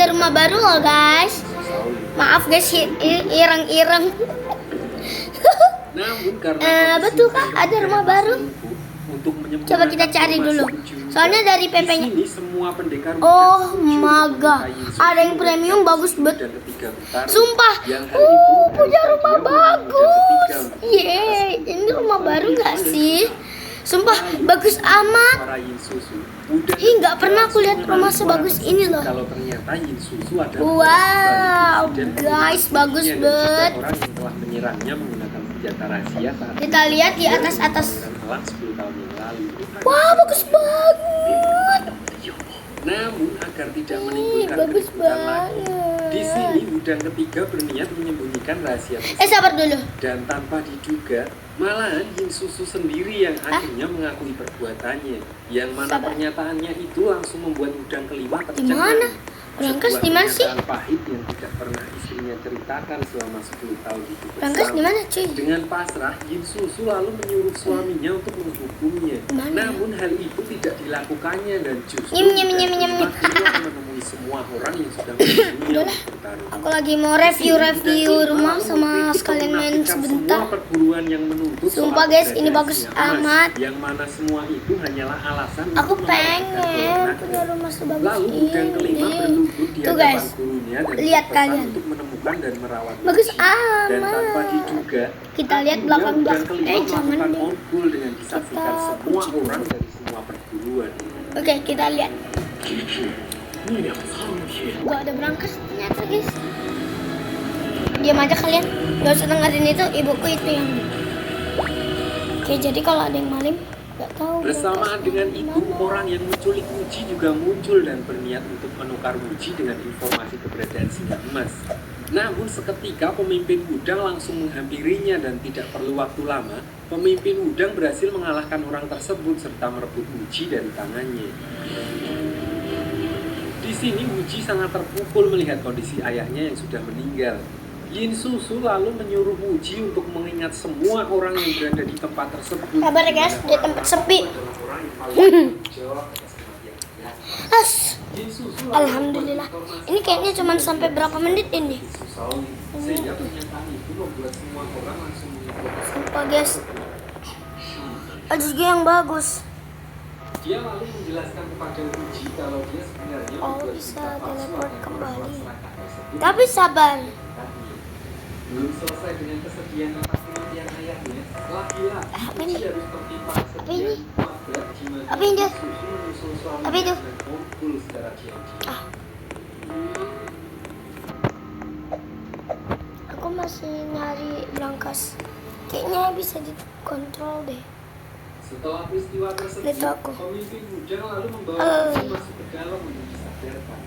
ada rumah baru loh guys. Maaf guys, ireng-ireng. Namun karena betul kak, ada rumah baru. Coba kita cari dulu. Soalnya dari PP-nya. Oh my god, ada yang premium bagus banget. Sumpah, punya rumah bagus. Yeay, ini rumah baru nggak sih? Sumpah, bagus amat. Ih, nggak pernah aku lihat rumah sebagus ini loh. Wow, guys, bagus banget. Kita lihat di atas. Wah, bagus banget. Namun agar tidak menimbulkan keributan lagi, di sini Udang ketiga berniat menyembunyikan rahasia tersebut. Sabar dulu. Dan tanpa diduga, malahan Yin Susu sendiri yang akhirnya mengakui perbuatannya. Yang mana pernyataannya itu langsung membuat Udang kelima tercengang. Rangkas di mana sih? Pahit yang tidak pernah istrinya ceritakan selama 10 tahun hidup bersama. Rangkas di mana, cuy? Dengan pasrah, Yin Susu lalu menyuruh suaminya untuk menghukumnya. Namun hal itu tidak dilakukannya dan justru menemui semua orang yang sudah menghubunginya bertarung. Aku lagi mau review rumah sama sekalian main sebentar. Perburuan yang menuntut. Sumpah guys, ini bagus amat. Yang mana semua itu hanyalah alasan. Aku pengen punya rumah sebagus ini. Tuh guys, lihat kalian. Untuk menemukan dan merawat bagus amat. Dan amat. tanpa diduga, kita lihat belakang. Jangan deh. Monkul dengan disaksikan semua orang dari semua perguruan. Oke, kita lihat. Gak ada berangkas ternyata guys. Diam aja kalian, gak usah dengerin itu, ibuku itu yang. Oke, jadi kalau ada yang maling, gak tahu. Bersamaan dengan itu, orang yang menculik Muji juga muncul dan berniat untuk menukar Muji dengan informasi keberadaan singa emas. Namun seketika pemimpin Udang langsung menghampirinya dan tidak perlu waktu lama, pemimpin Udang berhasil mengalahkan orang tersebut serta merebut Muji dari tangannya. Di sini Muji sangat terpukul melihat kondisi ayahnya yang sudah meninggal. Yin Susu lalu menyuruh Muji untuk mengingat semua orang yang berada di tempat tersebut. Kabar guys, di tempat sepi. Alhamdulillah. Ini kayaknya cuma sampai berapa menit ini? Sumpah guys. Ada juga yang bagus. Dia lalu menjelaskan kepada Muji kalau dia sebenarnya bisa teleport kembali. Tapi sabar. Belum selesai dengan kesedihan atas kematian ayahnya, lagi-lagi Muji harus tertimpa kesedihan berat di mana Susu menyusul suaminya dan kumpul secara diam-diam. Aku masih nyari berangkas. Kayaknya bisa dikontrol deh. Setelah peristiwa tersebut, pemimpin Udang lalu membawa Muji masuk ke dalam untuk disadarkan.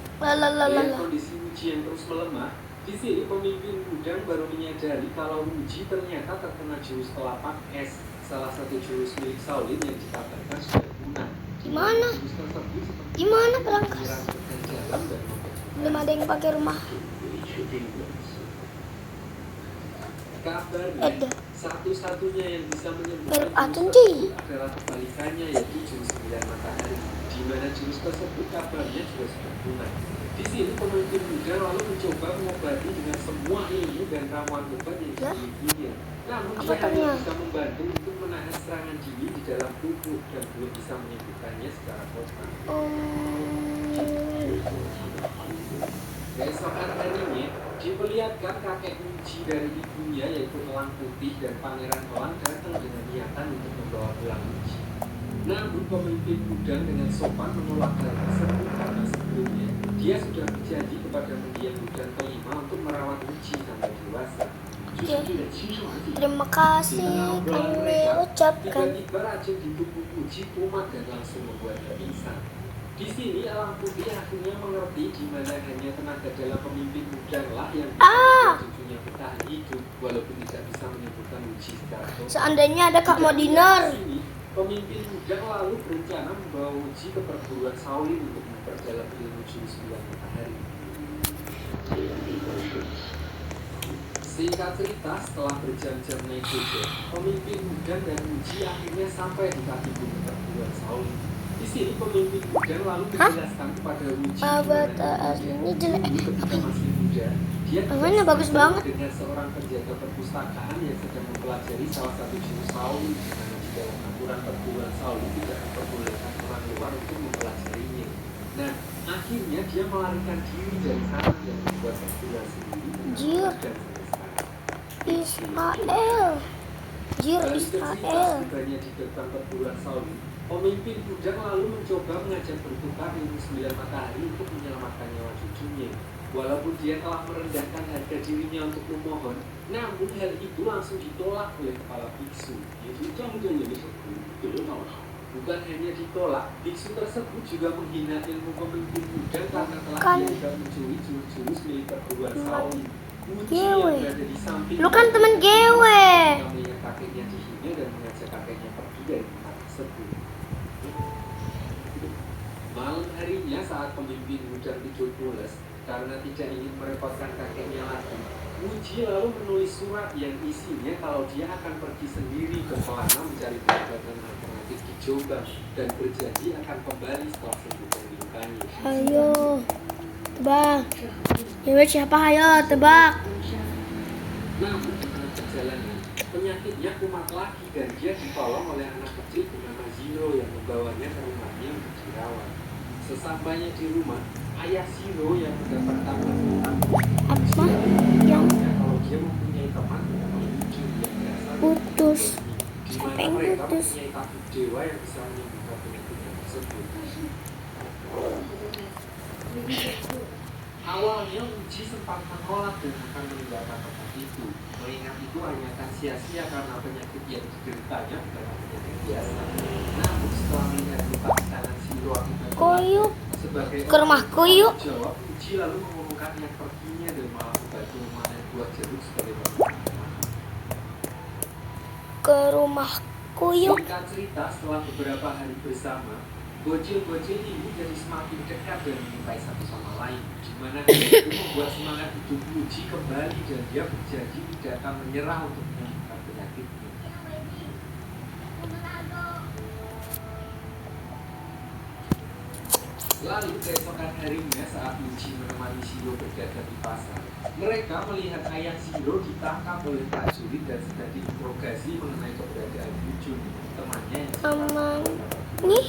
Dengan kondisi Muji yang terus melemah, di sini pemimpin Udang baru menyadari kalau Muji ternyata terkena jurus telapak es, salah satu jurus milik Shaolin yang dikabarkan sudah punah. Gimana? Gimana berangkas? Belum ada yang pakai rumah. Kabarnya, satu-satunya yang bisa menyembuhkan adalah kebalikannya, yaitu jurus 9 matahari, di mana jurus tersebut kabarnya juga sudah punah. Di sini pemimpin Udang lalu mencoba mengobati dengan semua ilmu dan ramuan obat yang dimilikinya. Namun dia hanya bisa membantu untuk menahan serangan dingin di dalam tubuh dan belum bisa menyembuhkannya secara total. Keesokan harinya, diperlihatkan kakek Muji dari ibunya yaitu Elang Putih dan Pangeran Elang datang dengan niatan untuk membawa pulang Muji. Namun pemimpin Udang dengan sopan menolak hal tersebut karena sebelumnya dia sudah berjanji kepada mendiang Udang kelima untuk merawat Muji sampai dewasa. Terima kasih kami ucapkan. Tiba-tiba racun di tubuh Muji kumat dan langsung membuatnya pingsan. Di sini Elang Putih akhirnya mengerti di mana hanya tenaga dalam pemimpin Udang lah yang bisa cucunya bertahan hidup walaupun tidak bisa menyembuhkan Muji secara total. Seandainya ada Kak mau dinner. Pemimpin Udang lalu berencana membawa Muji ke perguruan Shaolin untuk memperdalam ilmu jurus 9 matahari. Singkat cerita, setelah berjam-jam naik kuda, pemimpin Udang dan Muji akhirnya sampai di kaki gunung perguruan Shaolin. Di Di sini pemimpin muda lalu menjelaskan kepada Wuji Avatar aslinya jelek. ketika masih muda, dia Namanya bagus banget. dengan seorang penjaga perpustakaan yang sedang mempelajari salah satu jurus Shaolin di mana di dalam aturan perguruan Shaolin tidak memperbolehkan orang luar untuk mempelajarinya. Nah, akhirnya dia melarikan diri dari sana dan membuat perguruan sendiri Jir. dan sampai sekarang. Israel. Jir Balik ke Israel. setibanya di gerbang perguruan Shaolin, pemimpin Budang lalu mencoba mengajak bertukar ilmu 9 matahari untuk menyelamatkan nyawa cucunya. Walaupun dia telah merendahkan harga dirinya untuk memohon, namun hal itu langsung ditolak oleh kepala biksu. Bukan hanya ditolak, biksu tersebut juga menghina ilmu pemimpin Budang karena telah dianggap mencuri jurus-jurus milik perguruan Shaolin. Wuji yang berada di samping Lu kan temen Gewe. melihat kakeknya dihina dan mengajak kakeknya pergi dari tempat tersebut. Malam harinya saat pemimpin Budang tidur pulas karena tidak ingin merepotkan kakeknya lagi, Wuji lalu menulis surat yang isinya kalau dia akan pergi sendiri ke Pelana mencari pengobatan alternatif di Jombang dan berjanji akan kembali setelah sembuh dari lukanya. Ayo, tebak. Gewe siapa? Ayo, tebak. Namun di tengah perjalanan, penyakitnya kumat lagi dan dia ditolong oleh anak kecil bernama Zero yang membawanya ke rumahnya untuk dirawat. Sesampainya di rumah, ayah Zero yang mendapat kabar tentang Apa yang kalau dia mempunyai teman bernama Yuji yang berasal putus? di Siapa mana yang mereka putus? mempunyai tabib dewa yang bisa menyembuhkan penyakitnya tersebut. Awalnya Uji sempat menolak dan akan meninggalkan tempat itu. Mengingat itu hanya akan sia-sia karena penyakit yang dideritanya bukanlah penyakit biasa. Namun setelah melihat luka di tangan Zero akibat Koyuk. sebagai Ke rumahku yuk. jawab, Uji lalu mengumumkan niat perginya dan malah membantu memanen buah jeruk sebagai permintaan. Ke rumahku yuk. Singkat cerita, setelah beberapa hari bersama, bocil-bocil ini jadi semakin dekat dan menyukai satu sama lain, di mana itu membuat semangat hidup Uji kembali dan dia berjanji tidak akan menyerah untuk menyembuhkan penyakitnya. Lalu keesokan harinya saat Uji menemani Zero berdagang di pasar, mereka melihat ayah Zero ditangkap oleh prajurit dan sedang diinterogasi mengenai keberadaan Yujun, temannya yang Aman. Nih,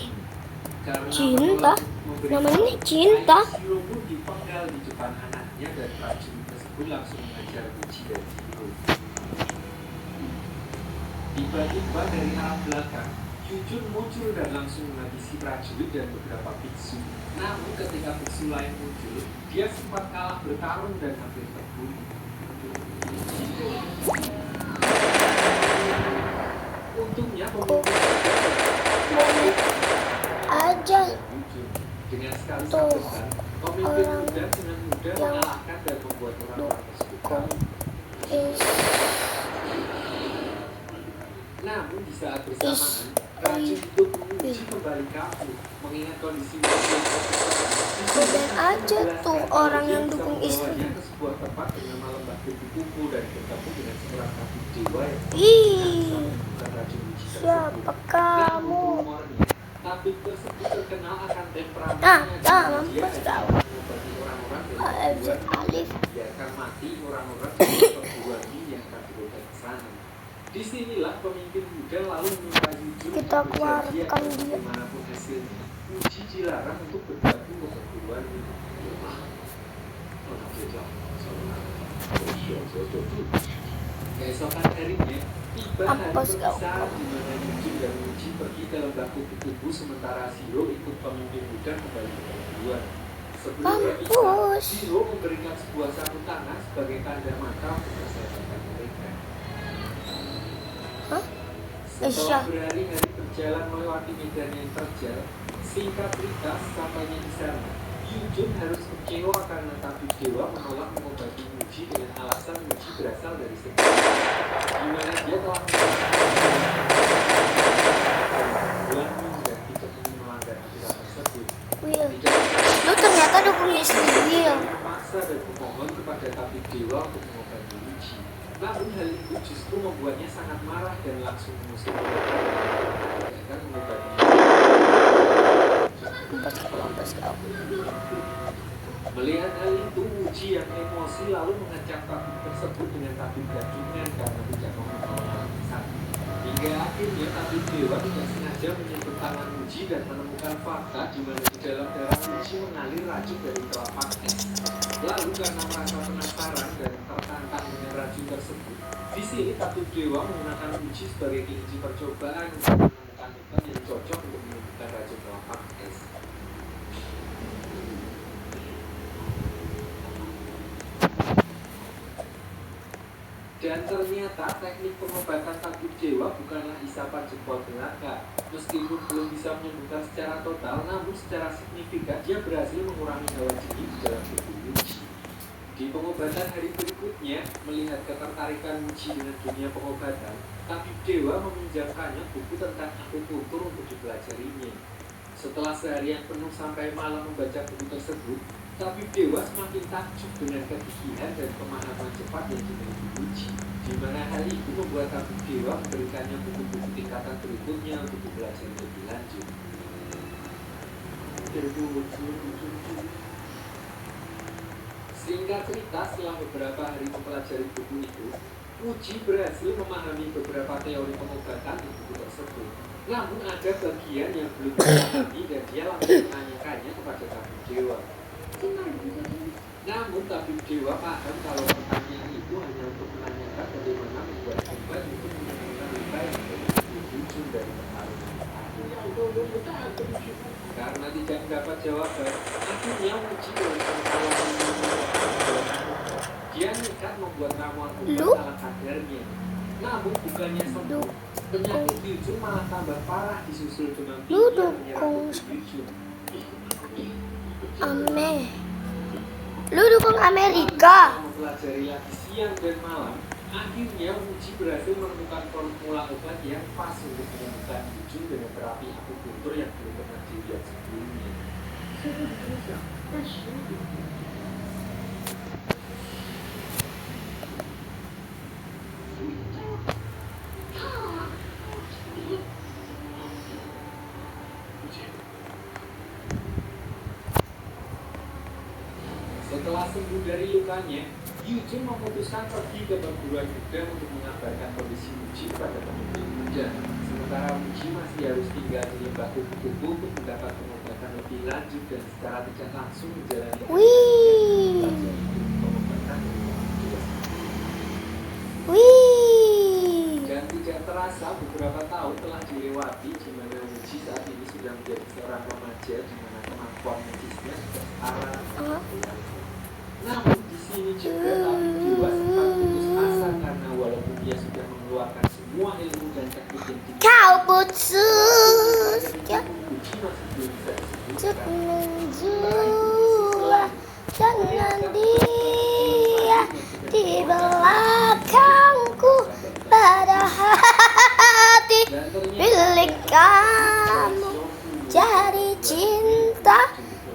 karena Cinta. memberi Namanya Cinta. ayah Zero pun dipenggal di depan anaknya dan prajurit tersebut langsung mengajar Uji dan Zero. Tiba-tiba dari arah belakang, Yujun muncul dan langsung menghabisi prajurit dan beberapa biksu. Namun ketika biksu lain muncul, dia sempat kalah bertarung dan hampir terbunuh. Untungnya pemimpin Aja. Yujun dengan sekali Tuh, sabetan, pemimpin orang muda dengan mudah yang mengalahkan dan membuat orang-orang tersebut kalah. Namun di saat bersamaan, racun itu menguji kembali kabur, mengingat kondisi Udah aja tuh orang yang dukung istri. ke sebuah tempat bernama lembah kupu-kupu dan bertemu dengan seorang tabib dewa yang Ih, menemukan racun uji siapa tersebut. kamu? Rumornya, tabib tersebut terkenal akan temperamennya Ah, di ah, mana dia mampus kau. hanya mengobati orang-orang dengan AFZ membuat Alif. biarkan mati orang-orang dengan perguruan ini yang akan berobat ke sana. Disinilah pemimpin muda lalu meminta Yujun Kita untuk keluarkan berjanji dia. bagaimanapun hasilnya. Uji dilarang untuk bergabung ke perguruan ini. Keesokan harinya, tiba hari Mampus kau. perpisahan di mana Yujun dan Uji pergi ke lembah kupu-kupu sementara Zero ikut pemimpin muda kembali ke perguruan. Sebelum berpisah, Mampus. Zero memberikan sebuah sarung tangan sebagai tanda mata untuk persahabatan mereka. Hah? Setelah berhari-hari berjalan melewati medan yang terjal, singkat cerita sampainya di sana, Yujun harus kecewa karena tabib dewa menolak mengobati Uji dengan alasan Uji berasal dari segala, di mana dia telah melakukan dan tidak ingin melanggar aturan tersebut. Will, Tidak lu ternyata dukung istri Will. memaksa dan memohon kepada tabib dewa untuk mengobati Uji. Namun hal itu justru membuatnya sangat marah dan langsung mengusir mereka dan mengobati. Mampus kau. Melihat hal itu, Uji yang emosi lalu mengecap tabib tersebut dengan tabib gadungan karena tidak mau menolong sang. Hingga akhirnya tabib dewa tidak sengaja menyentuh tangan Uji dan menemukan fakta di mana di dalam darah Uji mengalir racun dari telapak es. Lalu karena merasa penasaran dan tertantang dengan racun tersebut, di sini tabib dewa menggunakan Uji sebagai kelinci percobaan untuk menemukan obat yang cocok untuk menyembuhkan racun telapak es. Dan ternyata teknik pengobatan tabib dewa bukanlah isapan jempol belaka. Meskipun belum bisa menyembuhkan secara total, namun secara signifikan dia berhasil mengurangi hawa dingin di dalam tubuh Uji. Di pengobatan hari berikutnya, melihat ketertarikan Uji dengan dunia pengobatan, tabib dewa meminjamkannya buku tentang akupuntur untuk dipelajarinya. Setelah seharian penuh sampai malam membaca buku tersebut, tabib dewa semakin takjub dengan kegigihan dan pemahaman cepat yang dimiliki Uji, di mana hal itu membuat tabib dewa memberikannya buku-buku tingkatan berikutnya untuk dipelajari lebih lanjut. Singkat cerita, setelah beberapa hari mempelajari buku itu, Uji berhasil memahami beberapa teori pengobatan di buku tersebut. Namun ada bagian yang belum dipahami dan dia langsung menanyakannya kepada tabib dewa. Namun tabib dewa paham kalau pertanyaan itu hanya untuk menanyakan bagaimana membuat obat untuk menyembuhkan luka yang muncul dari pertarungan. Karena tidak mendapat jawaban, akhirnya Uji dengan pengetahuan dia nekat membuat ramuan obat ala kadarnya. Namun bukannya sembuh, penyakit Yujun malah tambah parah disusul dengan tinggi yang menyerang tubuh Yujun. Lu dukung Amerika. Mempelajari lagi siang dan malam, akhirnya Uji berhasil menemukan formula obat yang pas untuk menyembuhkan Yujun dengan terapi akupuntur yang belum pernah dilihat sebelumnya. Setelah sembuh dari lukanya, Yujun memutuskan pergi ke perguruan Buddha untuk mengabarkan kondisi Uji kepada pemimpin Buddha. Sementara Uji masih harus tinggal di lembah kupu-kupu untuk mendapat pengobatan lebih lanjut dan secara tidak langsung menjalani pengobatan. Dan tidak terasa beberapa tahun telah dilewati di mana Uji saat ini sudah menjadi seorang remaja di mana kemampuan medisnya sudah setara. Namun di sini juga tabib dewa sempat putus asa karena walaupun dia sudah mengeluarkan semua ilmu dan teknik yang Kau putus ya. Uji masih belum bisa Menjulah dengan dia di belakangku pada hati milik kamu jadi cinta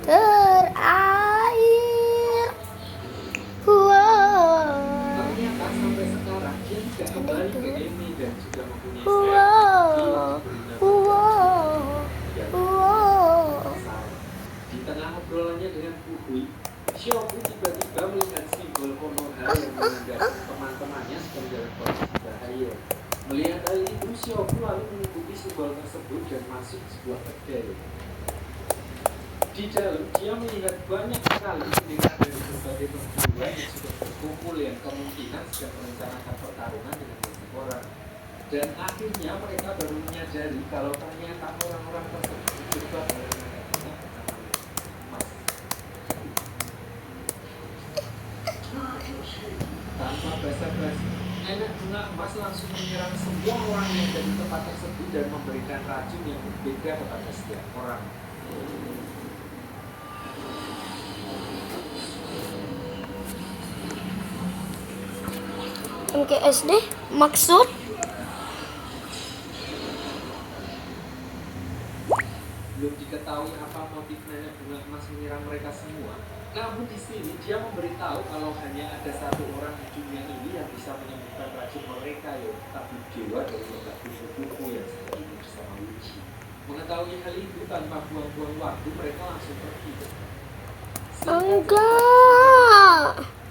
terakhir. Ternyata sampai sekarang dia tidak kembali ke Emi dan sudah mempunyai Di tengah obrolannya dengan Puhui, Xiaobu tiba-tiba melihat simbol Konoha yang menandakan teman-temannya sedang dalam kondisi bahaya. Melihat hal itu, Xiaobu lalu mengikuti simbol tersebut dan masuk ke sebuah kedai. Di dalam, dia melihat banyak sekali pendengar dari berbagai perguruan yang sudah berkumpul yang kemungkinan sedang merencanakan pertarungan dengan banyak orang. Dan akhirnya mereka baru menyadari kalau ternyata orang-orang tersebut terjebak dalam nenek bernama Emas. Tanpa basa-basi, nenek bunga emas langsung menyerang semua orang yang ada di tempat tersebut dan memberikan racun yang berbeda kepada setiap orang. MKSD maksud belum diketahui apa motif nenek bunga emas menyerang mereka semua. Namun di sini dia memberitahu kalau hanya ada satu orang di dunia ini yang bisa menyembuhkan racun mereka, yaitu tabib dewa dari lembah kupu-kupu yang sedang hidup bersama Uji. Mengetahui hal itu tanpa buang-buang waktu, mereka langsung pergi. Enggak.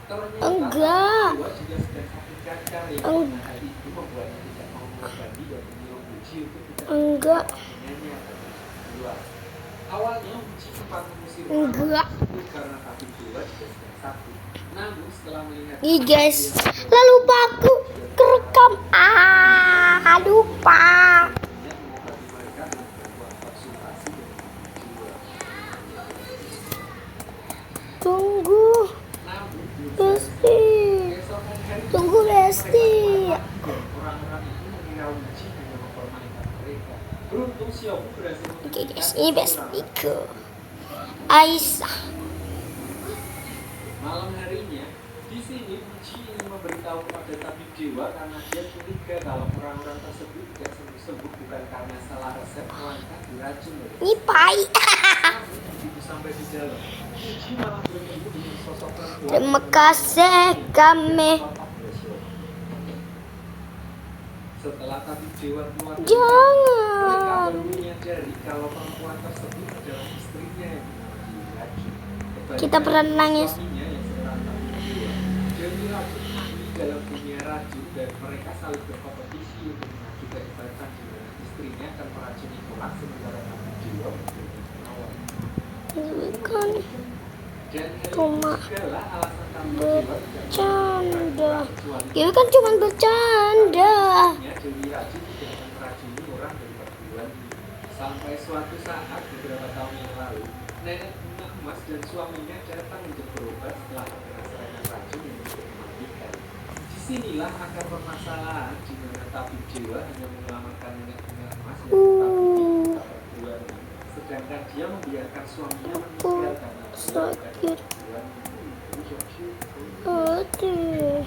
Ternyata Enggak. Dewa juga sedang sakit kanker yang karena hal itu membuatnya tidak mau mengobati dan menyuruh Uji untuk tidak Enggak. menyanyi atau keluar. Awalnya Uji sempat mengusir Enggak. tersebut karena kaki Dewa juga sedang sakit. Namun setelah melihat Nih guys, lalu aku kerekam. Lupa. mengobati mereka dengan bantuan konsultasi dari Dewa. Tunggu, Namun Besti. keesokan hari Tunggu, Besti. orang-orang itu mengira Uji hanya mempermainkan mereka. Beruntung Xiaobu berhasil Oke guys, ini Bestiku. Aisyah. Malam harinya, di sini Uji ingin memberitahu kepada tabib Dewa karena dia curiga kalau orang-orang tersebut tidak sembuh-sembuh bukan karena salah resep, melainkan diracun dari Ini pai. Namun, begitu sampai di dalam, Uji malah bertemu dengan sosok perempuan. Terima kasih kami. Setelah tabib Dewa keluar dari mereka Jangan. baru menyadari kalau perempuan tersebut adalah istrinya yang bernama Diracun. Kita pernah nangis. Suaminya yang sekarang tabib Dewa. Dewi Racun ahli dalam dunia racun dan mereka saling berkompetisi untuk mengadu kehebatan di mana istrinya akan meracuni orang sementara tabib Dewa menjadi penawar. Bukan Dan hal Cuma itu adalah alasan tabib Dewa tidak bercanda. kecuali Itu kan cuma bercanda. Dewi Racun tidak akan meracuni orang dari perguruan ini. Sampai suatu saat beberapa tahun yang lalu, nenek bunga emas dan suaminya datang untuk berobat setelah terkena serangan racun yang cukup mematikan. Disinilah akar permasalahan di mana tabib Dewa hanya menyelamatkan nenek bunga emas yang tetap di perguruan ini, sedangkan dia membiarkan suaminya meninggal karena sakit. perguruan ini. Aduh,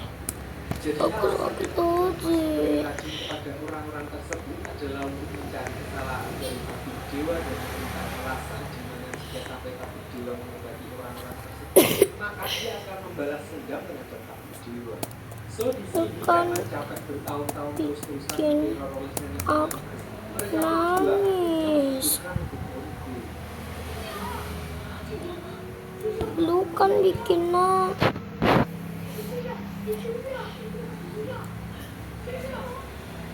Jadi aku sakit hati. racun kepada orang-orang tersebut adalah untuk mencari kesalahan dari tabib Dewa dan meminta alasan di mana jika sampai tabib Dewa mengobati orang-orang tersebut, maka dia akan membalas dendam terhadap tabib Dewa. So di sini Bukan karena capek bertahun-tahun terus-terusan bikin teror oleh nenek aku mereka berdua nangis. memutuskan untuk berhenti. Lu kan bikin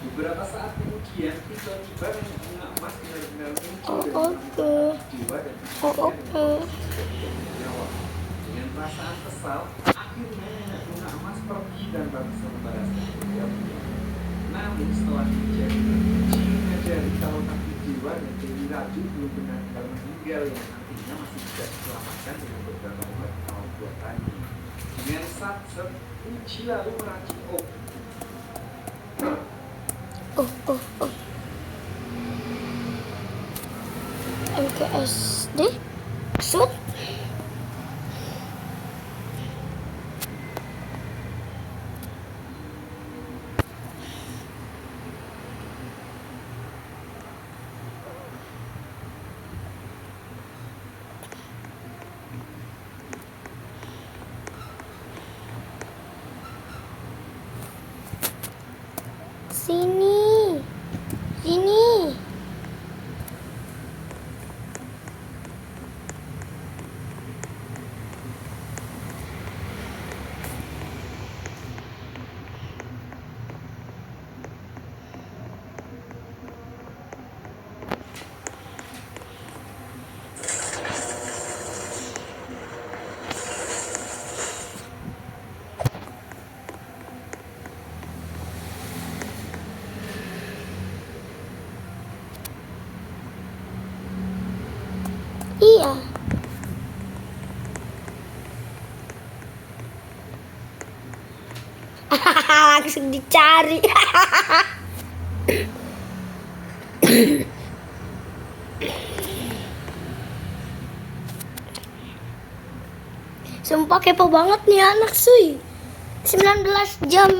Beberapa saat kemudian, tiba-tiba nenek bunga emas benar-benar muncul dari oke. Dewa dan Oke. nyawa. Dengan perasaan kesal, akhirnya nenek bunga emas pergi dan tak bisa membalaskan dendamnya. Namun setelah kejadian, Uji menyadari kalau tabib Dewa dan Dewi Raju belum benar-benar meninggal yang nantinya masih bisa diselamatkan dengan beberapa obat awal buatannya. Dengan sat-set, Uji lalu meracik obat. MKSD shoot. Sini. Sini. Iya. Langsung dicari. Sumpah kepo banget nih anak suy. 19 jam.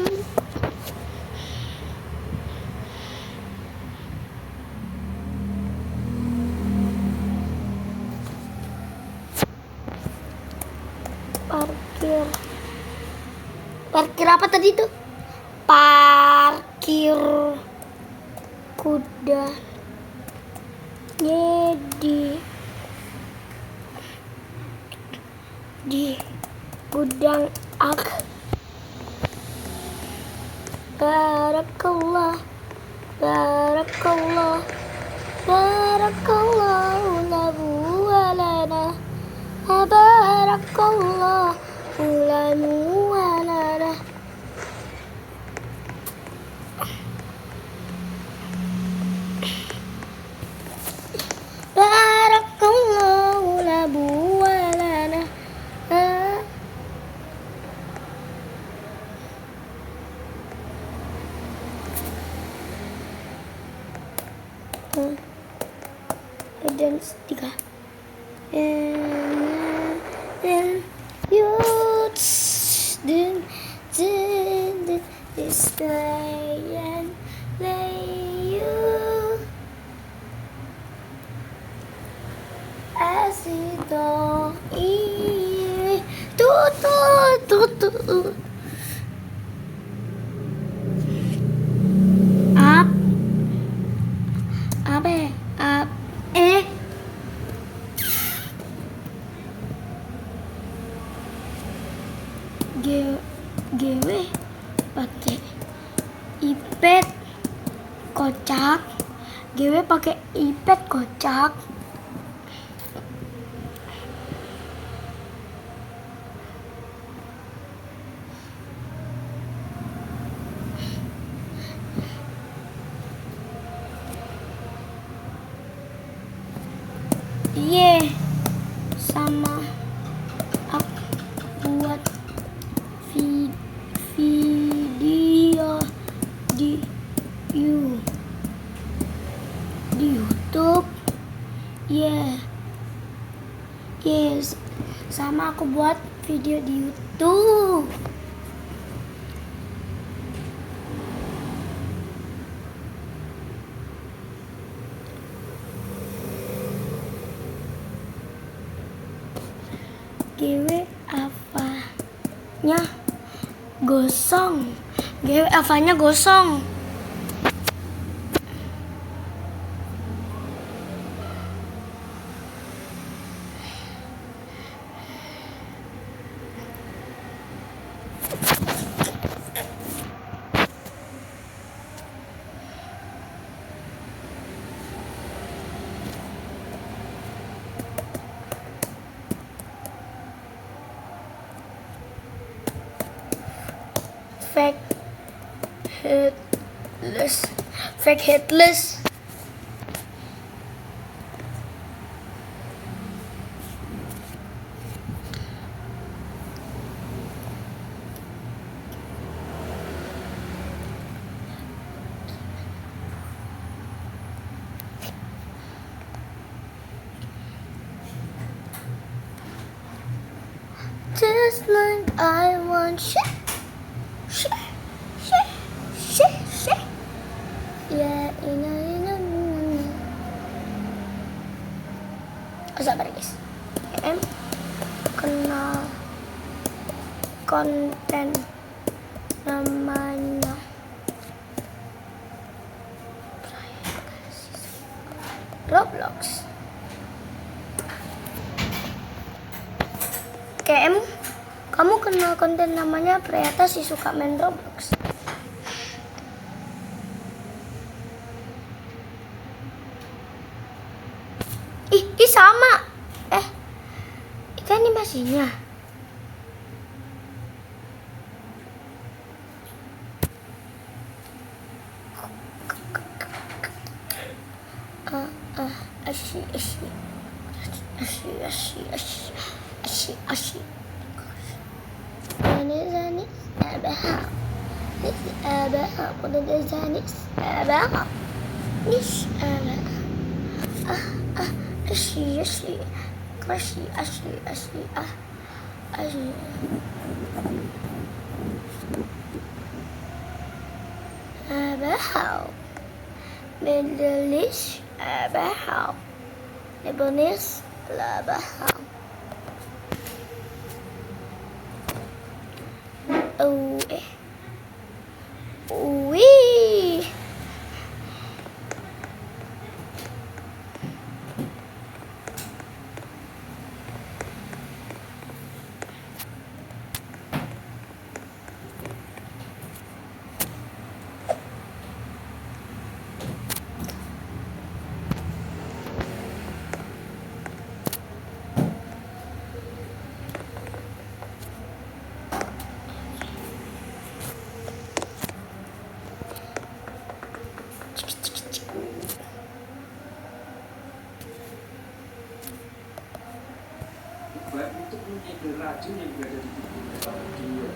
Parkir. Parkir apa tadi tuh? Parkir kuda. di gudang ak. Barakallah, barakallah, barakallahu lahu wa lana. Barakallahu lahu wa lana. Barakallahu lahu wa lana. Dan tiga. And you this day and lay you as it all is. Tu. GW pakai iPad kocak. GW pakai iPad kocak. Sama aku buat video di YouTube. Yes, sama aku buat video di YouTube. GW Ava-nya gosong. GW Ava-nya gosong. Fake headless. Just like I want shit. Ya, ini. Sabar guys. Kenal konten namanya Roblox. Kamu kenal konten namanya Priyata si suka main Roblox. Ih sama. Itu animasinya. Asyik. Zanis abah. Bedelis abah. Lebanis labah. untuk menyegel racun yang berada di tubuh mereka berdua.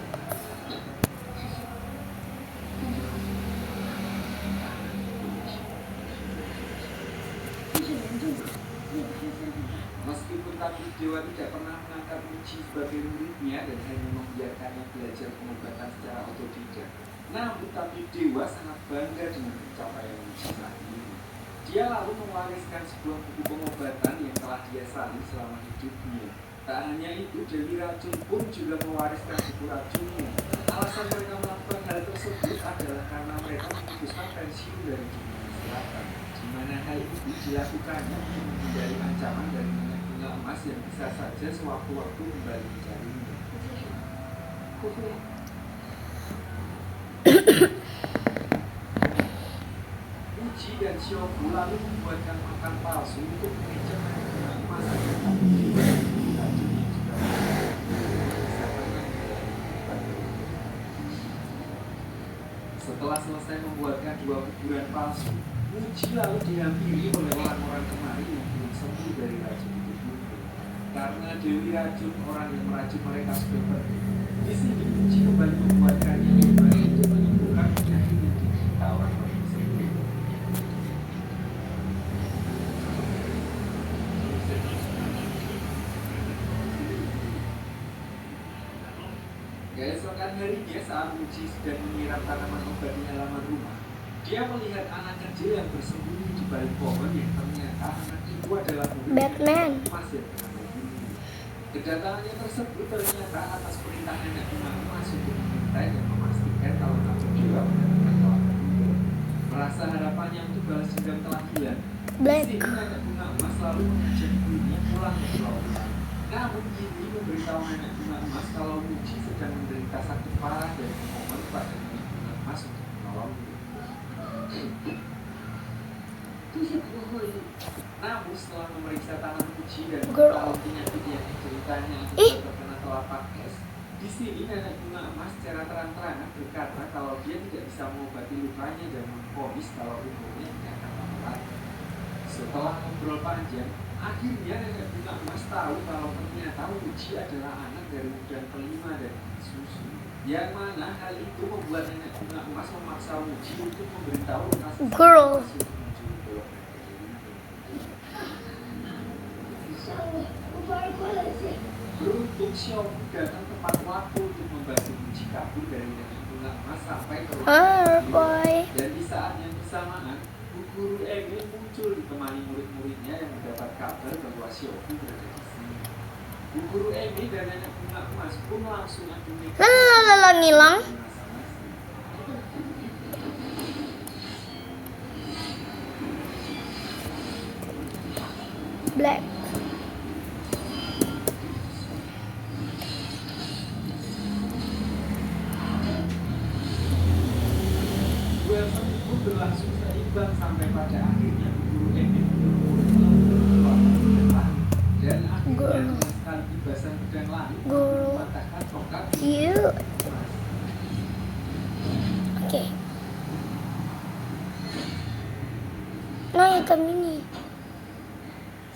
Meskipun tabib dewa tidak pernah mengangkat Muji sebagai muridnya dan hanya membiarkannya belajar pengobatan secara otodidak, namun tabib dewa sangat bangga dengan pencapaian Muji saat ini. Dia lalu mewariskan sebuah buku pengobatan yang telah dia salin selama hidupnya. Tak hanya itu, Dewi Racun pun juga mewariskan buku racunnya. Alasan mereka melakukan hal tersebut adalah karena mereka memutuskan pensiun dari dunia selatan, di mana hal itu dilakukannya untuk menghindari ancaman dari nenek bunga emas yang bisa saja sewaktu-waktu kembali mencarinya. Muji dan Xiaobu lalu membuatkan makan palsu untuk mengejar nenek bunga emas agar tak Setelah selesai membuatkan 2 kuburan palsu, Muji lalu dihampiri oleh orang-orang kemari yang belum sembuh dari racun itu juga. Karena Dewi Racun, orang yang meracun mereka, sudah pergi. Di sini Muji kembali membuatkannya yang baik untuk menyembuhkan penyakit yang diderita orang-orang tersebut. Keesokan harinya saat Muji sedang menyiram tanaman obat di halaman rumah, dia melihat anak kecil yang bersembunyi di balik pohon yang ternyata anak itu adalah murid Batman. emas yang bernama Yuni. Kedatangannya tersebut ternyata atas perintah nenek bunga emas untuk mengintai dan memastikan kalau tabib dewa benar-benar telah meninggal. Merasa harapannya untuk balas dendam telah hilang, Black. di sini nenek bunga emas lalu mengajak Yuni pulang ke pulau Wulan. Namun Yuni memberitahu nenek bunga emas kalau Muji sedang menderita sakit parah dan memohon pada nenek bunga emas untuk menolongnya. Namun setelah memeriksa tangan Muji dan mengetahui penyakit yang diceritanya akibat terkena telapak es, di sini nenek bunga emas secara terang-terangan berkata kalau dia tidak bisa mengobati lukanya dan memvonis kalau umurnya tidak akan lama lagi. Setelah ngobrol panjang, akhirnya nenek bunga emas tahu kalau ternyata Muji adalah anak dari udang kelima dan susu. Yang mana hal itu membuat nenek bunga emas memaksa Muji untuk memberitahu lokasi Girl. Beruntung Xiaobu datang tepat waktu untuk membantu Muji kabur dari nenek bunga emas sampai ke Boy. Dan di saat yang bersamaan, Bu Guru Emil muncul ditemani murid-muridnya yang mendapat kabar bahwa Xiaobu berada di sini. Bu Guru Emil dan nenek bunga emas pun langsung adu Lalalala ngilang. Black. Duel tersebut berlangsung seimbang sampai pada akhirnya Bu Guru Emil menemukan dan akhirnya sekali tibasan pedang langit mematahkan tongkat Cute. Oke. Nah, hitam ini.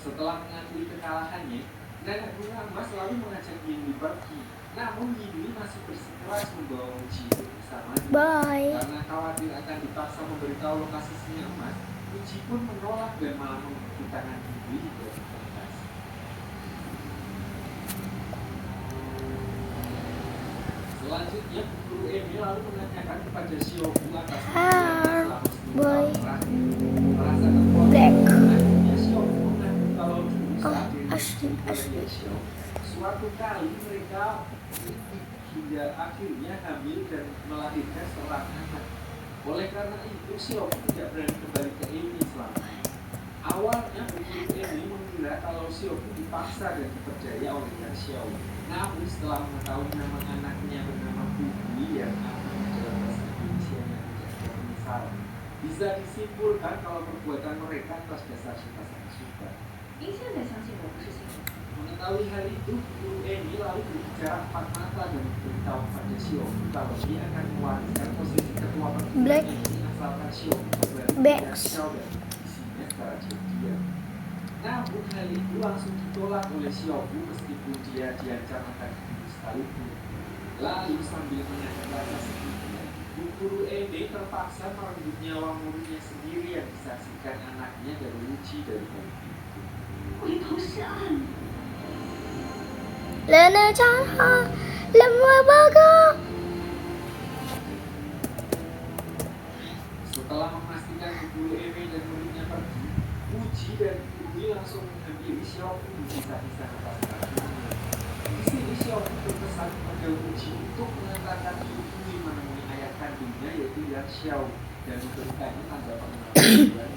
Setelah mengakui kekalahannya, nenek bunga emas lalu mengajak Yuni pergi. Namun Yuni masih bersikeras membawa Muji bersamanya. Bye. Karena khawatir akan dipaksa memberitahu lokasi singa emas, Muji pun menolak dan malah menggigit tangan Yuni hingga dipentas. Selanjutnya, Bu Guru Emil lalu menanyakan kepada Xiaobu atas selama 10 tahun terakhir. Merasa terpotong, akhirnya Xiaobu mengaku kalau dulu saat dirinya suatu kali mereka hingga akhirnya hamil dan melahirkan seorang anak. Oleh karena itu, Xiaobu tidak berani kembali ke Amy selamanya. Awalnya, Bu Guru Emil mengira kalau Xiaobu dipaksa dan dipercaya oleh Xiao. Namun setelah mengetahui nama anaknya bernama Bubi yang artinya dalam bahasa Indonesia yang tidak menyesal, bisa disimpulkan kalau perbuatan mereka atas dasar suka-suka. Mengetahui hal itu, Guru Emi lalu berbicara 4 mata dan memberitahu pada Xiaobu kalau dia akan mewariskan posisi ketua perguruan ini asalkan Xiaobu kembali ke Xiao dan isinya secara diam-diam. Namun hal itu langsung ditolak oleh Xiaobu meskipun dia diancam akan dibunuh sekalipun. Lalu sambil menahan rasa sedihnya, Bu Guru Eme terpaksa merenggut nyawa muridnya sendiri yang disaksikan anaknya dan Wuji dari balik pintu. 回头是岸。 Lena cara lemah baga. Setelah memastikan Bu Guru Eme dan muridnya pergi, Wuji dan Guru langsung menghampiri Xiaobu di sisa-sisa atas kakinya. Di sini Xiaobu berpesan kepada Wuji untuk mengantarkan Guru menemui ayah kandungnya yaitu Yang Xiao dan memberikannya tanda pengenalan baru.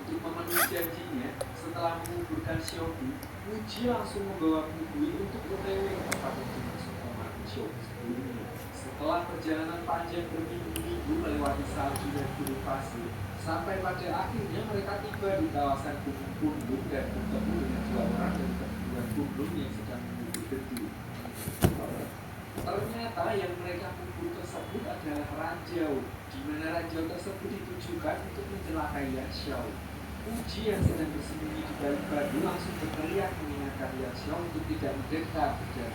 Untuk memenuhi janjinya, setelah menguburkan Xiaobu, Wuji langsung membawa Gugui untuk OTW ke tempat untuk masuk kamar Xiaobu sebelumnya. Setelah perjalanan panjang berminggu-minggu melewati salju dan gurun pasir, sampai pada akhirnya mereka tiba di kawasan Gunung Kunlun dan bertemu dengan dua orang dari perguruan Kunlun yang sedang mengubur debu. Ternyata yang mereka kubur tersebut adalah ranjau, di mana ranjau tersebut ditujukan untuk mencelakai Yang Xiao. Wuji yang sedang bersembunyi di balik batu langsung berteriak mengingatkan Yang Xiao untuk tidak mendekat dan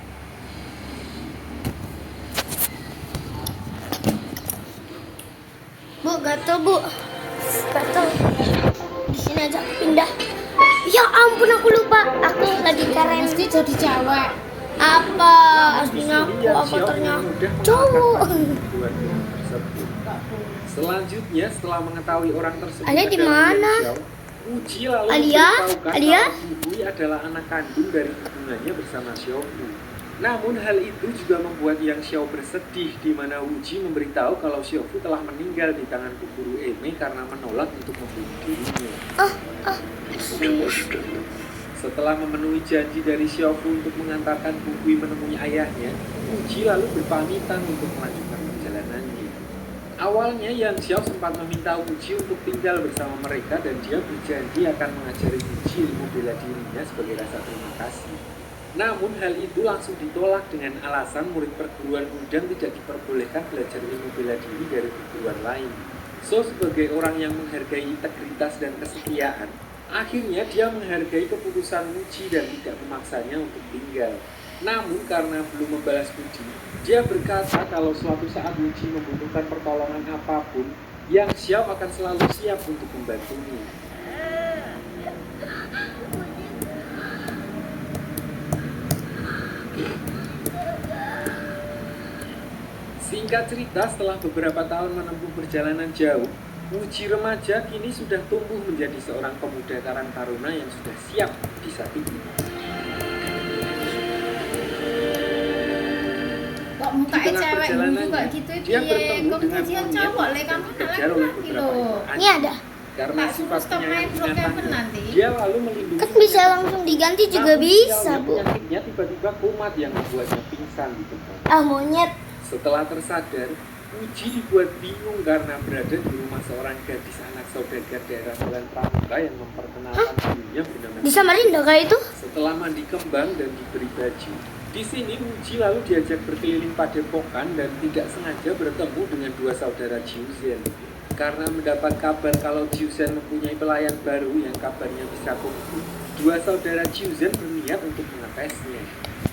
Bu, gatel bu. Gatel. Di sini aja aku pindah. Ya ampun aku lupa. Aku lagi keren. Mesti jadi cewek. Apa aslinya aku avatarnya cowok. Selanjutnya setelah mengetahui orang tersebut Alia di adalah mana? Yang Xiao, Wuji lalu Alia? memberitahukan Alia? kalau Gugui adalah anak kandung dari hubungannya bersama Xiaobu. Namun hal itu juga membuat Yang Xiao bersedih di mana Wuji memberitahu kalau Xiaobu telah meninggal di tangan Bu Guru Eme karena menolak untuk membunuh dirinya. Setelah memenuhi janji dari Xiaobu untuk mengantarkan Gugui menemui ayahnya, Wuji lalu berpamitan untuk melanjutkan perjalanannya. Awalnya Yang Xiao sempat meminta Wuji untuk tinggal bersama mereka dan dia berjanji akan mengajari Wuji ilmu bela dirinya sebagai rasa terima kasih. Namun hal itu langsung ditolak dengan alasan murid perguruan Wudang tidak diperbolehkan belajar ilmu bela diri dari perguruan lain. So sebagai orang yang menghargai integritas dan kesetiaan, akhirnya dia menghargai keputusan Wuji dan tidak memaksanya untuk tinggal. Namun karena belum membalas budi, dia berkata kalau suatu saat Wuji membutuhkan pertolongan apapun, Yang Xiao akan selalu siap untuk membantunya. Singkat cerita, setelah beberapa tahun menempuh perjalanan jauh, Wuji remaja kini sudah tumbuh menjadi seorang pemuda karang taruna yang sudah siap disakiti. Kok Di mukanya tengah cewek dulu perjalanannya, kok gitu dia bertemu kok dengan kasihan monyet cowok le yang kamu dikejar oleh laki beberapa loh. ekor Ini anjing. ada. Karena Tak suruh stop sifatnya main yang Brookhaven binatang, nanti. dia lalu melindungi Kan bisa langsung diganti juga Namun bisa sialnya bu. penyakitnya tiba-tiba kumat yang membuatnya pingsan di tempat. Ah monyet. Setelah tersadar, Wuji dibuat bingung karena berada di rumah seorang gadis anak saudagar daerah Jalan Pramuka yang memperkenalkan dirinya bernama Di Samarinda kayak itu? setelah mandi kembang dan diberi baju. Di sini Wuji lalu diajak berkeliling padepokan dan tidak sengaja bertemu dengan dua saudara Jiuzhen. Karena mendapat kabar kalau Jiuzhen mempunyai pelayan baru yang kabarnya bisa kungfu, dua saudara Jiuzhen berniat untuk mengetesnya.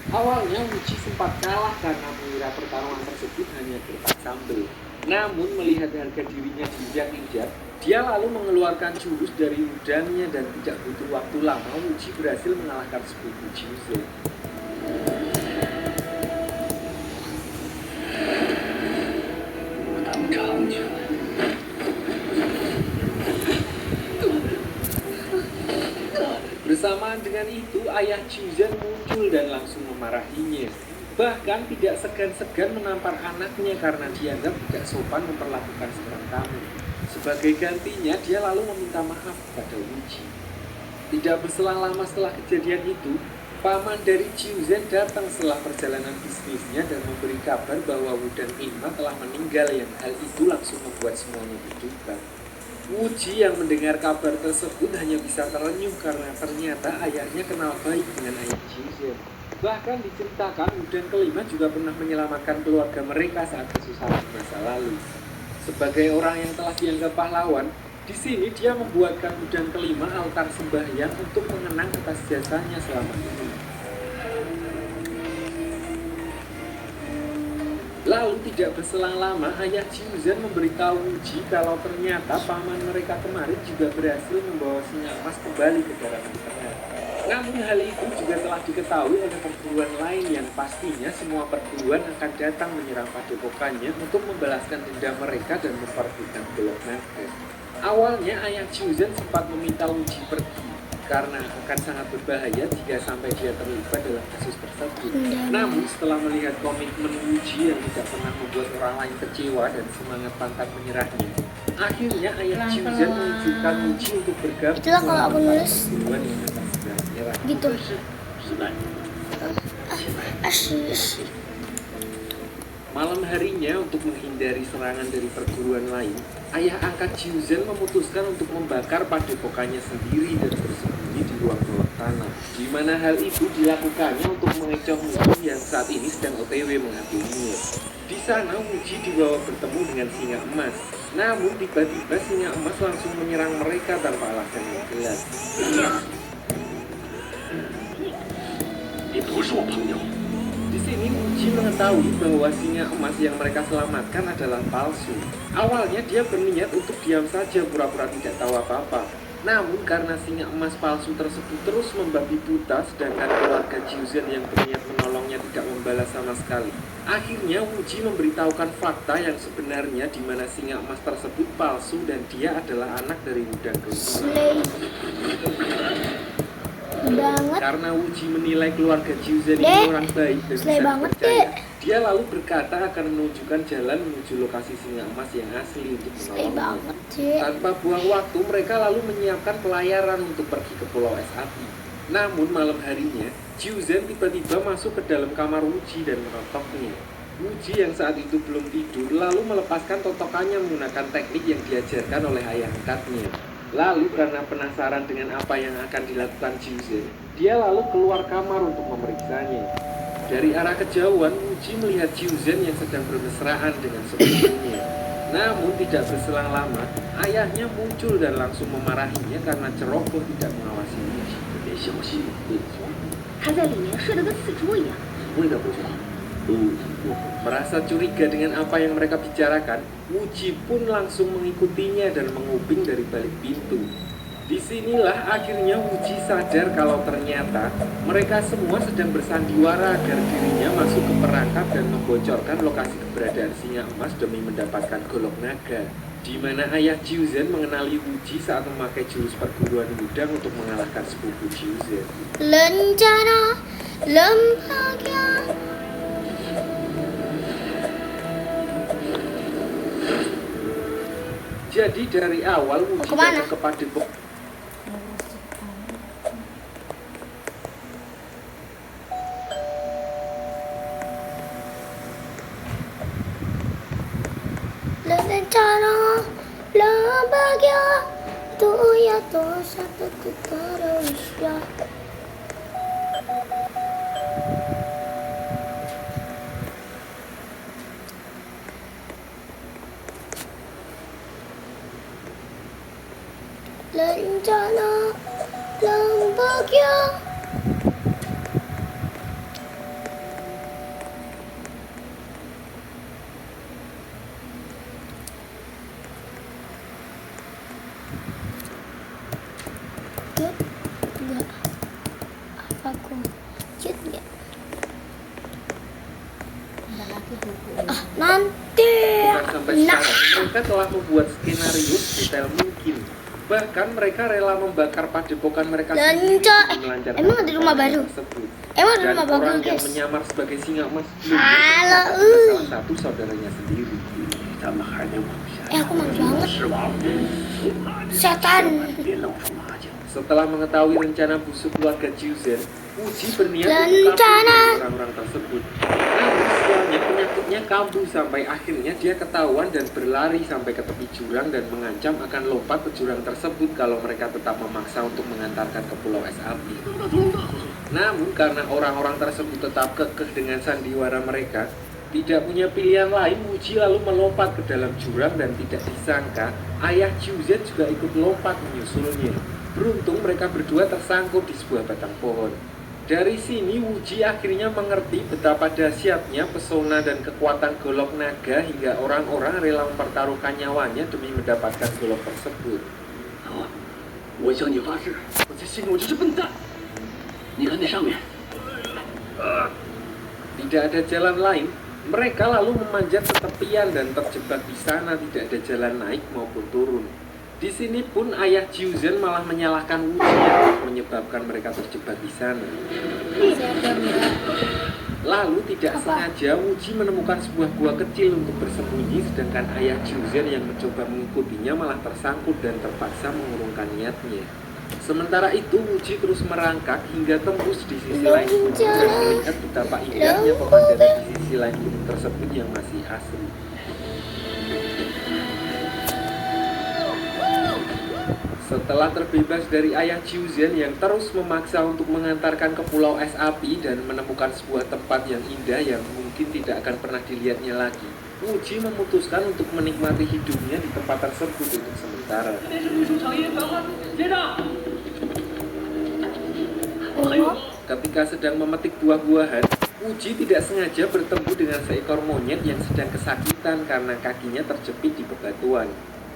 Awalnya Wuji sempat kalah karena mengira pertarungan tersebut hanya kertas sambel. Namun melihat harga dirinya diinjak-injak, dia lalu mengeluarkan jurus dari udangnya dan tidak butuh waktu lama Wuji berhasil mengalahkan sepupu Jiuzhen. Bersamaan dengan itu, ayah Jiuzhen muncul dan langsung memarahinya. Bahkan tidak segan-segan menampar anaknya karena dianggap tidak sopan memperlakukan seorang tamu. Sebagai gantinya, dia lalu meminta maaf kepada Wuji. Tidak berselang lama setelah kejadian itu, paman dari Jiuzhen datang setelah perjalanan bisnisnya dan memberi kabar bahwa Wudang Ingma telah meninggal yang hal itu langsung membuat semuanya berduka. Wuji yang mendengar kabar tersebut hanya bisa terenyuh karena ternyata ayahnya kenal baik dengan ayah Jiuzen. Bahkan diceritakan Wudang kelima juga pernah menyelamatkan keluarga mereka saat kesusahan di masa lalu. Sebagai orang yang telah dianggap pahlawan, di sini dia membuatkan Wudang kelima altar sembahyang untuk mengenang atas jasanya selama ini. Lalu tidak berselang lama, ayah Jiuzen memberitahu Wuji kalau ternyata paman mereka kemarin juga berhasil membawa singa emas kembali ke daratan tengah. Namun hal itu juga telah diketahui oleh perguruan lain yang pastinya semua perguruan akan datang menyerang padepokannya untuk membalaskan dendam mereka dan memperebutkan Golok Naga. Awalnya ayah Jiuzen sempat meminta Wuji pergi karena akan sangat berbahaya jika sampai dia terlibat dalam kasus tersebut. Namun setelah melihat komitmen Wuji yang tidak pernah membuat orang lain kecewa dan semangat pantang menyerahnya, akhirnya ayah Jiuzen menunjukkan Wuji untuk bergabung. Itulah kalau aku nulis gitu. Malam harinya, untuk menghindari serangan dari perguruan lain, ayah angkat Jiuzen memutuskan untuk membakar padepokannya sendiri dan bersembunyi di ruang bawah tanah. Di mana hal itu dilakukannya untuk mengecoh Wuji yang saat ini sedang OTW menghakiminya. Di sana Wuji dibawa bertemu dengan singa emas. Namun tiba-tiba singa emas langsung menyerang mereka tanpa alasan yang jelas. Di sini Wuji mengetahui bahwa singa emas yang mereka selamatkan adalah palsu. Awalnya dia berniat untuk diam saja pura-pura tidak tahu apa-apa. Namun karena singa emas palsu tersebut terus membabi buta, sedangkan keluarga Jiuzen yang berniat menolongnya tidak membalas sama sekali, akhirnya Wuji memberitahukan fakta yang sebenarnya, di mana singa emas tersebut palsu dan dia adalah anak dari Wudang kelima. Banget. Karena Wuji menilai keluarga Jiuzen ini orang baik dan bisa dipercaya, dia lalu berkata akan menunjukkan jalan menuju lokasi singa emas yang asli untuk menolongnya. Tanpa buang waktu, mereka lalu menyiapkan pelayaran untuk pergi ke Pulau Es Api. Namun malam harinya, Jiuzen tiba-tiba masuk ke dalam kamar Wuji dan menotoknya. Wuji yang saat itu belum tidur lalu melepaskan totokannya menggunakan teknik yang diajarkan oleh ayah angkatnya. Lalu karena penasaran dengan apa yang akan dilakukan Jiuzen, dia lalu keluar kamar untuk memeriksanya. Dari arah kejauhan, Wuji melihat Jiuzen yang sedang bermesraan dengan sepupunya. Namun tidak berselang lama, ayahnya muncul dan langsung memarahinya karena ceroboh tidak mengawasi Wuji. Merasa curiga dengan apa yang mereka bicarakan, Wuji pun langsung mengikutinya dan menguping dari balik pintu. Disinilah akhirnya Wuji sadar kalau ternyata mereka semua sedang bersandiwara agar dirinya masuk ke perangkap dan membocorkan lokasi keberadaan singa emas demi mendapatkan Golok Naga. Di mana ayah Jiuzen mengenali Wuji saat memakai jurus perguruan Wudang untuk mengalahkan sepupu Jiuzen. Lencana lembaga. Jadi dari awal Wuji datang ke Padepokan. Lencana lembaga tu ya tu satu terus ya. Lencana lembaga. Enggak. Apa aku cute enggak? Nanti. Sampai sekarang mereka telah membuat skenario detail mungkin. Bahkan mereka rela membakar padepokan mereka sendiri untuk melancarkan emang ada rumah baru tersebut. Emang ada Dan rumah baru orang yang guys. menyamar sebagai singa emas Halo, salah satu saudaranya sendiri. Aku malu banget. Setan. Setelah mengetahui rencana busuk keluarga Jiuzen, Wuji berniat Rencana. untuk orang-orang tersebut. Namun awalnya penyakitnya kambuh sampai akhirnya dia ketahuan dan berlari sampai ke tepi jurang dan mengancam akan lompat ke jurang tersebut kalau mereka tetap memaksa untuk mengantarkan ke pulau es api. Namun karena orang-orang tersebut tetap kekeh dengan sandiwara mereka, tidak punya pilihan lain, Wuji lalu melompat ke dalam jurang dan tidak disangka ayah Jiuzhen juga ikut lompat menyusulnya. Beruntung mereka berdua tersangkut di sebuah batang pohon. Dari sini Wuji akhirnya mengerti betapa dahsyatnya pesona dan kekuatan golok naga hingga orang-orang rela mempertaruhkan nyawanya demi mendapatkan golok tersebut. 我向你发誓，我在心里我就是笨蛋。你看那上面， Tidak ada jalan lain, mereka lalu memanjat ke tepian dan terjebak di sana, tidak ada jalan naik maupun turun. Di sini pun ayah Jiuzhen malah menyalahkan Wuji yang menyebabkan mereka terjebak di sana. Lalu tidak sengaja Wuji menemukan sebuah gua kecil untuk bersembunyi, sedangkan ayah Jiuzhen yang mencoba mengikutinya malah tersangkut dan terpaksa mengurungkan niatnya. Sementara itu Wuji terus merangkak hingga tembus di sisi lain gunung dan melihat betapa indahnya pemandangan di sisi lain gunung tersebut yang masih asri. Setelah terbebas dari ayah Jiuzhen yang terus memaksa untuk mengantarkan ke pulau es api dan menemukan sebuah tempat yang indah yang mungkin tidak akan pernah dilihatnya lagi, Wuji memutuskan untuk menikmati hidupnya di tempat tersebut untuk sementara. 这是入出长夜，赶快结账。 Ketika sedang memetik buah-buahan, Wuji tidak sengaja bertemu dengan seekor monyet yang sedang kesakitan karena kakinya terjepit di bebatuan.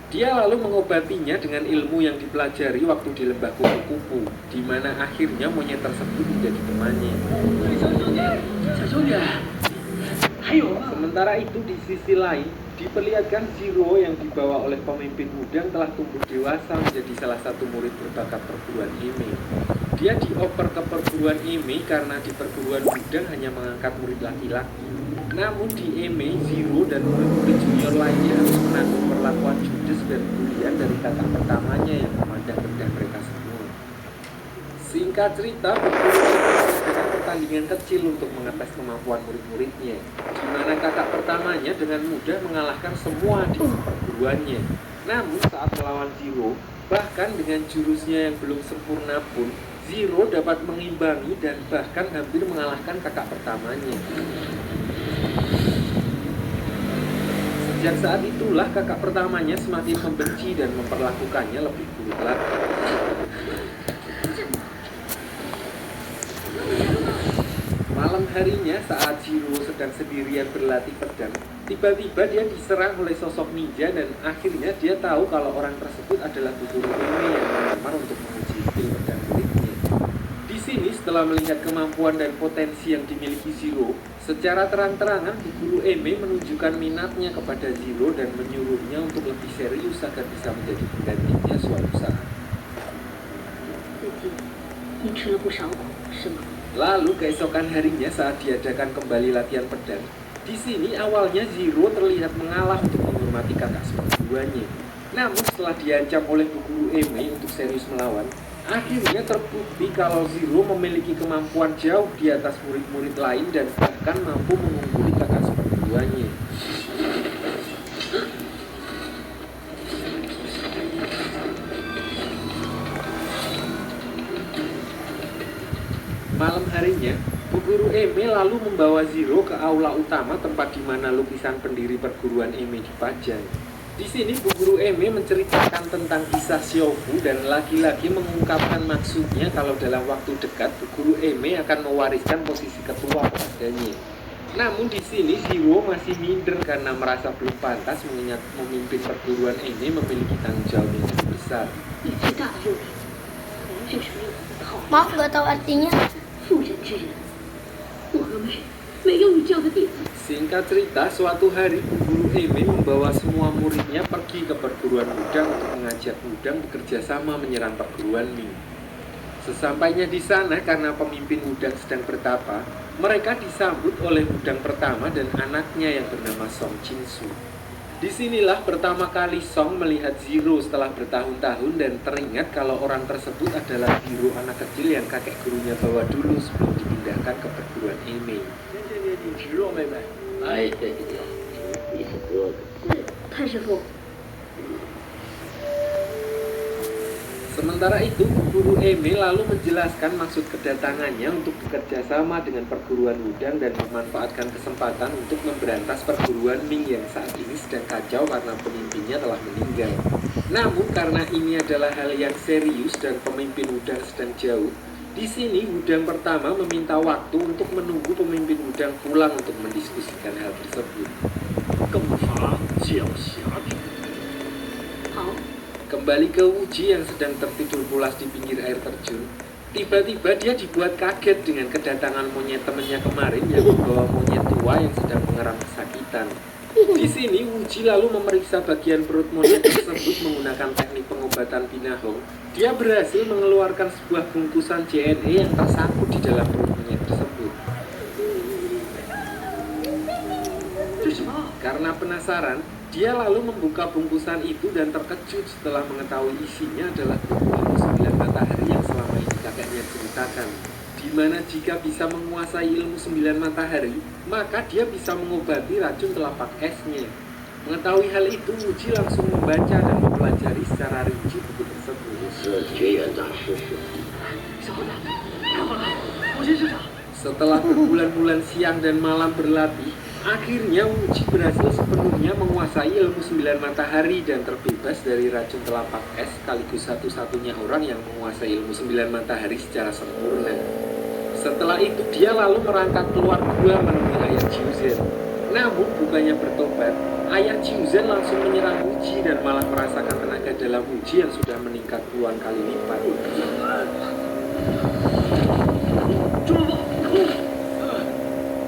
Dia lalu mengobatinya dengan ilmu yang dipelajari waktu di lembah kupu-kupu, di mana akhirnya monyet tersebut menjadi temannya. 小兄弟，还有吗？ Sementara itu di sisi lain, diperlihatkan Zero yang dibawa oleh pemimpin Wudang telah tumbuh dewasa menjadi salah satu murid berbakat perguruan Ime. Dia dioper ke perguruan Ime karena di perguruan Wudang hanya mengangkat murid laki-laki. Namun di Ime, Zero dan murid-murid junior lainnya harus menanggung perlakuan judes dan bulian dari kakak pertamanya yang memandang rendah mereka semua. Singkat cerita, dengan pertandingan kecil untuk mengetes kemampuan murid-muridnya, di mana kakak pertamanya dengan mudah mengalahkan semua di perguruannya. Namun saat melawan Zero, bahkan dengan jurusnya yang belum sempurna pun, Zero dapat mengimbangi dan bahkan hampir mengalahkan kakak pertamanya. Sejak saat itulah kakak pertamanya semakin membenci dan memperlakukannya lebih buruk lagi. Malam harinya saat Zero sedang sendirian berlatih pedang, tiba-tiba dia diserang oleh sosok ninja dan akhirnya dia tahu kalau orang tersebut adalah guru Ime yang melamar untuk menguji skill pedang miliknya. Di sini setelah melihat kemampuan dan potensi yang dimiliki Zero, secara terang-terangan guru Ime menunjukkan minatnya kepada Zero dan menyuruhnya untuk lebih serius agar bisa menjadi penggantinya suatu saat. 你吃了不少苦，是吗？ Lalu keesokan harinya saat diadakan kembali latihan pedang, di sini awalnya Zero terlihat mengalah untuk menghormati kakak seperguruannya. Namun setelah diancam oleh guru Ime untuk serius melawan, akhirnya terbukti kalau Zero memiliki kemampuan jauh di atas murid-murid lain dan bahkan mampu mengungguli kakak seperguruannya. Malam harinya, Bu Guru Ime lalu membawa Zero ke aula utama tempat di mana lukisan pendiri perguruan Ime dipajang. Di sini Bu Guru Ime menceritakan tentang kisah Xiaofu dan lagi-lagi mengungkapkan maksudnya kalau dalam waktu dekat Bu Guru Ime akan mewariskan posisi ketua kepadanya. Namun di sini Zero masih minder karena merasa belum pantas mengingat memimpin perguruan Ime memiliki tanggung jawab yang cukup besar. 你最大的任务，可能就是为我的好 Maaf gak tahu artinya. 妇人之仁。我和妹没有你这样的弟子。 Singkat cerita, suatu hari Bu Guru Ime membawa semua muridnya pergi ke perguruan Wudang untuk mengajak Wudang bekerja sama menyerang perguruan Ming. Sesampainya di sana karena pemimpin Wudang sedang bertapa, mereka disambut oleh Wudang pertama dan anaknya yang bernama Song Jinsu. Disinilah pertama kali Song melihat Zero setelah bertahun-tahun dan teringat kalau orang tersebut adalah Zero anak kecil yang kakek gurunya bawa dulu sebelum dipindahkan ke perguruan Ime. 谢谢你，芷若妹妹，哎，对，你是哥哥。是太师傅。 Sementara itu, Guru Eme lalu menjelaskan maksud kedatangannya untuk bekerja sama dengan perguruan Wudang dan memanfaatkan kesempatan untuk memberantas perguruan Ming yang saat ini sedang kacau karena pemimpinnya telah meninggal. Namun karena ini adalah hal yang serius dan pemimpin Wudang sedang jauh, di sini Wudang pertama meminta waktu untuk menunggu pemimpin Wudang pulang untuk mendiskusikan hal tersebut. 更乏脚下品。 好， Kembali ke Wuji yang sedang tertidur pulas di pinggir air terjun, tiba-tiba dia dibuat kaget dengan kedatangan monyet temannya kemarin yang membawa monyet tua yang sedang mengerang kesakitan. Di sini Wuji lalu memeriksa bagian perut monyet tersebut menggunakan teknik pengobatan pinahong. Dia berhasil mengeluarkan sebuah bungkusan JNE yang tersangkut di dalam perut monyet tersebut. Karena penasaran, dia lalu membuka bungkusan itu dan terkejut setelah mengetahui isinya adalah ilmu 9 matahari yang selama ini kakeknya ceritakan. Di mana jika bisa menguasai ilmu 9 matahari, maka dia bisa mengobati racun telapak esnya. Mengetahui hal itu, Wuji langsung membaca dan mempelajari secara rinci buku tersebut. 是绝缘大师是。小伙子，太好了，我先市长。 Setelah berbulan-bulan siang dan malam berlatih, akhirnya Wuji berhasil sepenuhnya menguasai ilmu 9 matahari dan terbebas dari racun telapak es sekaligus satu-satunya orang yang menguasai ilmu 9 matahari secara sempurna. Setelah itu dia lalu merangkak keluar gua menemui ayah Jiuzen. Namun bukannya bertobat, ayah Jiuzen langsung menyerang Wuji dan malah merasakan tenaga dalam Wuji yang sudah meningkat puluhan kali lipat.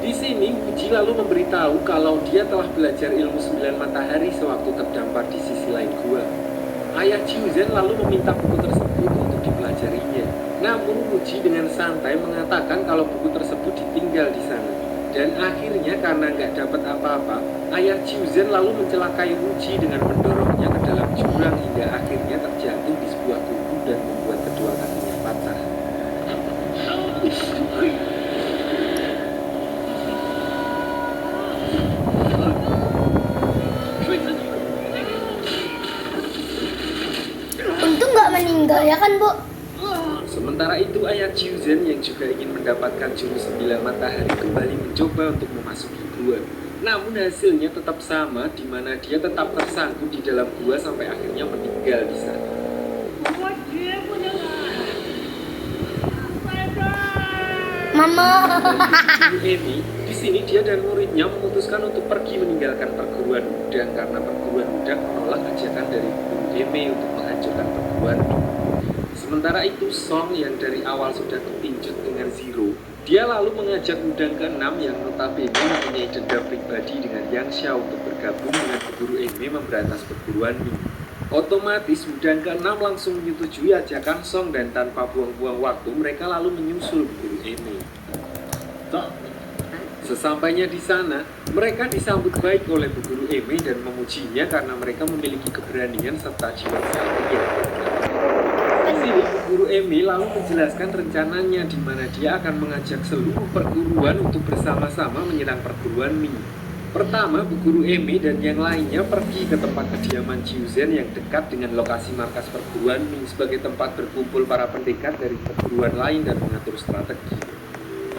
Di sini Wuji lalu memberitahu kalau dia telah belajar ilmu 9 matahari sewaktu terdampar di sisi lain gua. Ayah Jiuzen lalu meminta buku tersebut untuk dipelajarinya. Namun Wuji dengan santai mengatakan kalau buku tersebut ditinggal di sana. Dan akhirnya karena nggak dapat apa-apa, ayah Jiuzen lalu mencelakai Wuji dengan mendorongnya ke dalam jurang hingga akhirnya terjatuh di sebuah gubuk dan membuat kedua kakinya patah. Untung nggak meninggal ya kan, Bu? Sementara itu ayah Jiuzen yang juga ingin mendapatkan jurus 9 matahari kembali mencoba untuk memasuki gua. Namun hasilnya tetap sama, di mana dia tetap tersangkut di dalam gua sampai akhirnya meninggal di sana. Mama. Emi, di sini dia dan muridnya memutuskan untuk pergi meninggalkan perguruan Wudang karena perguruan Wudang menolak ajakan dari Guru Eme untuk menghancurkan perguruan Ming. Sementara itu Song yang dari awal sudah kepincut dengan Zero, dia lalu mengajak Wudang ke-6 yang notabene mempunyai dendam pribadi dengan Yang Xiao untuk bergabung dengan Guru Eme memberantas perguruan Ming. Otomatis Wudang ke-6 langsung menyetujui ajakan Song dan tanpa buang-buang waktu mereka lalu menyusul Guru Eme. Sesampainya di sana, mereka disambut baik oleh Bu Guru Eme dan memujinya karena mereka memiliki keberanian serta jiwa kesatria. Di sini Bu Guru Eme lalu menjelaskan rencananya di mana dia akan mengajak seluruh perguruan untuk bersama-sama menyerang perguruan Ming. Pertama, Bu Guru Eme dan yang lainnya pergi ke tempat kediaman Jiuzen yang dekat dengan lokasi markas perguruan Ming sebagai tempat berkumpul para pendekar dari perguruan lain dan mengatur strategi.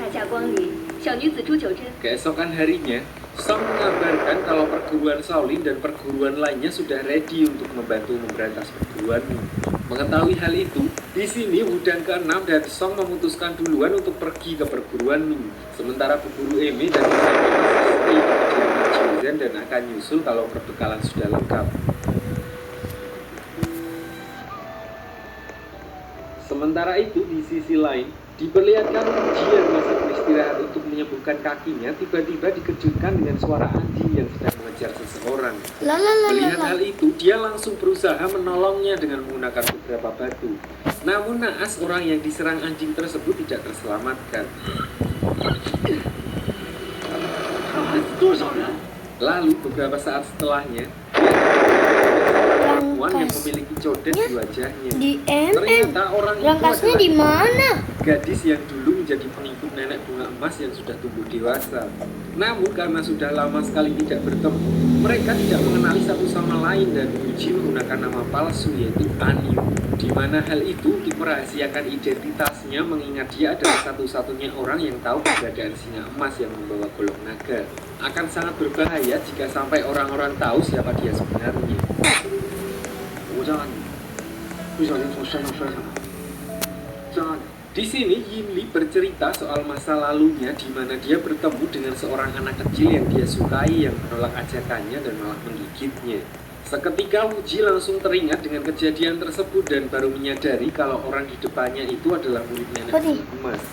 大驾光临，小女子朱九真。 Keesokan harinya, Song mengabarkan kalau perguruan Shaolin dan perguruan lainnya sudah ready untuk membantu memberantas perguruan Ming. Mengetahui hal itu, di sini Wudang ke-6 dan Song memutuskan duluan untuk pergi ke perguruan Ming. Sementara Bu Guru Eme dan Wudang masih stay di kediaman Jiuzen dan akan nyusul kalau perbekalan sudah lengkap. Sementara itu, di sisi lain, diperlihatkan Wuji yang masih beristirahat untuk menyembuhkan kakinya tiba-tiba dikejutkan dengan suara anjing yang sedang mengejar seseorang. Melihat hal itu, dia langsung berusaha menolongnya dengan menggunakan beberapa batu. Namun naas orang yang diserang anjing tersebut tidak terselamatkan. Lalu beberapa saat setelahnya, perempuan yang memiliki codet di wajahnya. Di Ternyata orang itu Rangkasnya adalah di mana? gadis yang dulu menjadi pengikut nenek bunga emas yang sudah tumbuh dewasa. Namun karena sudah lama sekali tidak bertemu, mereka tidak mengenali satu sama lain dan Wuji menggunakan nama palsu yaitu Anyu, di mana hal itu diperahasiakan identitasnya mengingat dia adalah satu-satunya orang yang tahu keberadaan singa emas yang membawa golok naga. Akan sangat berbahaya jika sampai orang-orang tahu siapa dia sebenarnya. 我叫安妮，不小心从山上摔下来，叫安妮。 Di sini Yinli bercerita soal masa lalunya di mana dia bertemu dengan seorang anak kecil yang dia sukai yang menolak ajakannya dan malah menggigitnya. Seketika Wuji langsung teringat dengan kejadian tersebut dan baru menyadari kalau orang di depannya itu adalah murid nenek emas.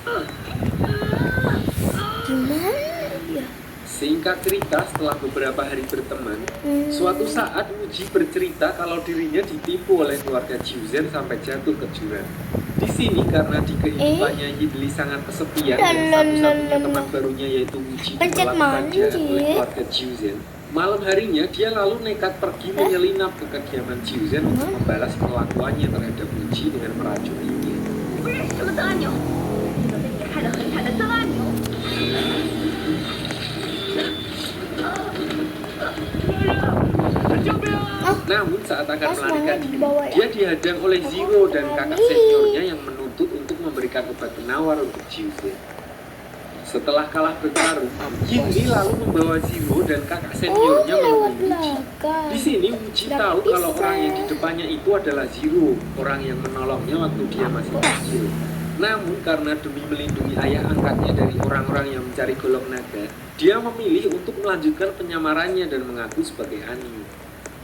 Gimana ya? Singkat cerita, setelah beberapa hari berteman, suatu saat Wuji bercerita kalau dirinya ditipu oleh keluarga Jiuzen sampai jatuh ke jurang. Di sini karena di kehidupannya Yinli sangat kesepian dan satu-satunya teman barunya yaitu Wuji ditolak saja oleh keluarga Jiuzen. Malam harinya dia lalu nekat pergi menyelinap ke kediaman Jiuzen untuk membalas perlakuannya terhadap Wuji dengan meracuninya. 你不认识什么曾安牛，这个被你害得很惨的曾安牛。 Namun saat akan melarikan diri, dia dihadang oleh Zero dan kakak seniornya yang menuntut untuk memberikan obat penawar untuk Jiuzen. Setelah kalah bertarung, Yinli lalu membawa Zero dan kakak seniornya menemui Wuji. Di sini Wuji tahu kalau orang yang di depannya itu adalah Zero, orang yang menolongnya waktu dia masih kecil. Namun karena demi melindungi ayah angkatnya dari orang-orang yang mencari golok naga, dia memilih untuk melanjutkan penyamarannya dan mengaku sebagai Anyu.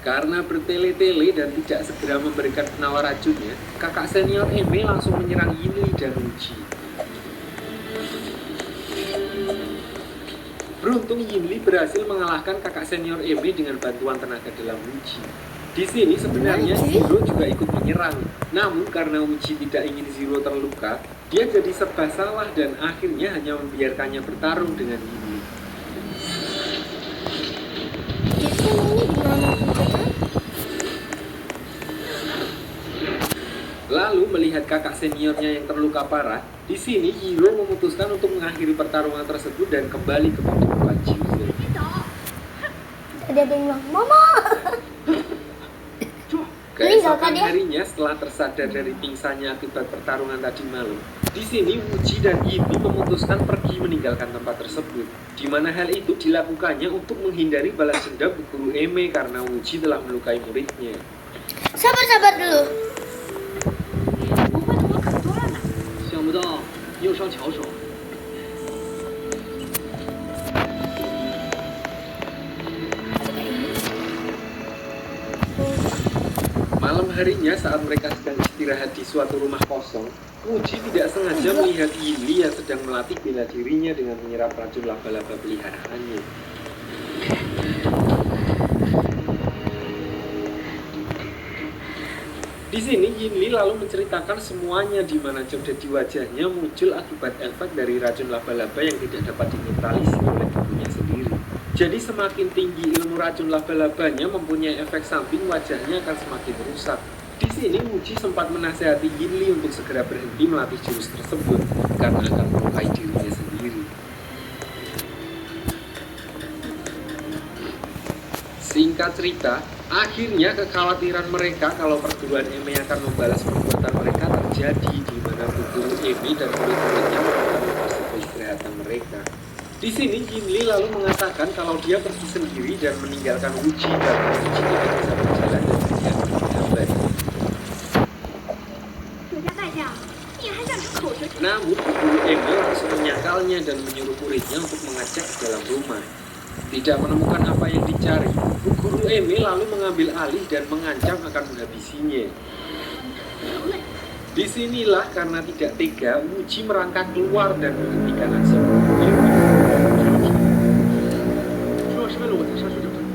Karena bertele-tele dan tidak segera memberikan penawar racunnya, kakak senior Eme langsung menyerang Yinli dan Wuji. Beruntung Yinli berhasil mengalahkan kakak senior Eme dengan bantuan tenaga dalam Wuji. Di sini sebenarnya Zero juga ikut menyerang, namun karena Wuji tidak ingin Zero terluka, dia jadi serba salah dan akhirnya hanya membiarkannya bertarung dengan Yinli. Lalu melihat kakak seniornya yang terluka parah, di sini Hiro memutuskan untuk mengakhiri pertarungan tersebut dan kembali ke padepokan Jiuzen. Tadi ada yang bilang, Mama! Keesokan harinya setelah tersadar dari pingsannya akibat pertarungan tadi malam, di sini Wuji dan Yinli memutuskan pergi meninggalkan tempat tersebut, di mana hal itu dilakukannya untuk menghindari balas dendam guru Eme karena Wuji telah melukai muridnya. Sabar dulu. 不会的我可多了呢。想不到你有双巧手。 Malam harinya saat mereka sedang istirahat di suatu rumah kosong, Wuji tidak sengaja melihat Yinli yang sedang melatih bela dirinya dengan menyerap racun laba-laba peliharaannya. Di sini Yinli lalu menceritakan semuanya di mana cedera di wajahnya muncul akibat efek dari racun laba-laba yang tidak dapat dinetralisir oleh tubuhnya sendiri. Jadi semakin tinggi ilmu racun laba-labanya mempunyai efek samping wajahnya akan semakin rusak. Di sini Wuji sempat menasihati Yinli untuk segera berhenti melatih jurus tersebut karena akan melukai dirinya sendiri. Singkat cerita, akhirnya kekhawatiran mereka kalau perguruan Eme akan membalas perbuatan mereka terjadi di mana guru Eme dan murid-muridnya melakukan peristirahatan mereka. Di sini Yinli lalu mengatakan kalau dia pergi sendiri dan meninggalkan Wuji karena Wuji tidak bisa berjalan dan berjalan lambat. Namun guru Eme langsung menyakalnya dan menyuruh muridnya untuk mengecek ke dalam rumah. Tidak menemukan apa yang dicari, guru Eme lalu mengambil alih dan mengancam akan menghabisinya. Disinilah karena tidak tega, Wuji merangkak keluar dan menghentikan aksi guru Eme.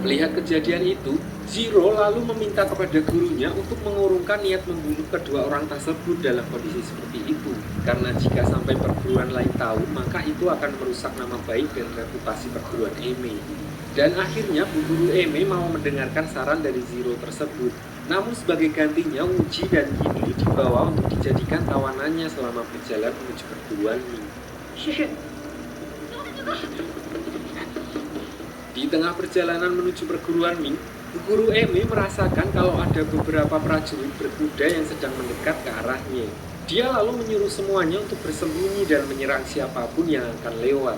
Melihat kejadian itu, Zero lalu meminta kepada gurunya untuk mengurungkan niat membunuh kedua orang tersebut dalam kondisi seperti itu. Karena jika sampai perguruan lain tahu, maka itu akan merusak nama baik dan reputasi perguruan Eme. Dan akhirnya Bu Guru Eme mau mendengarkan saran dari Zero tersebut. Namun sebagai gantinya, Wuji dan Yinli dibawa untuk dijadikan tawanannya selama berjalan menuju perguruan Ming. 试试。 Di tengah perjalanan menuju perguruan Ming, Guru Eme merasakan kalau ada beberapa prajurit berkuda yang sedang mendekat ke arahnya. Dia lalu menyuruh semuanya untuk bersembunyi dan menyerang siapapun yang akan lewat.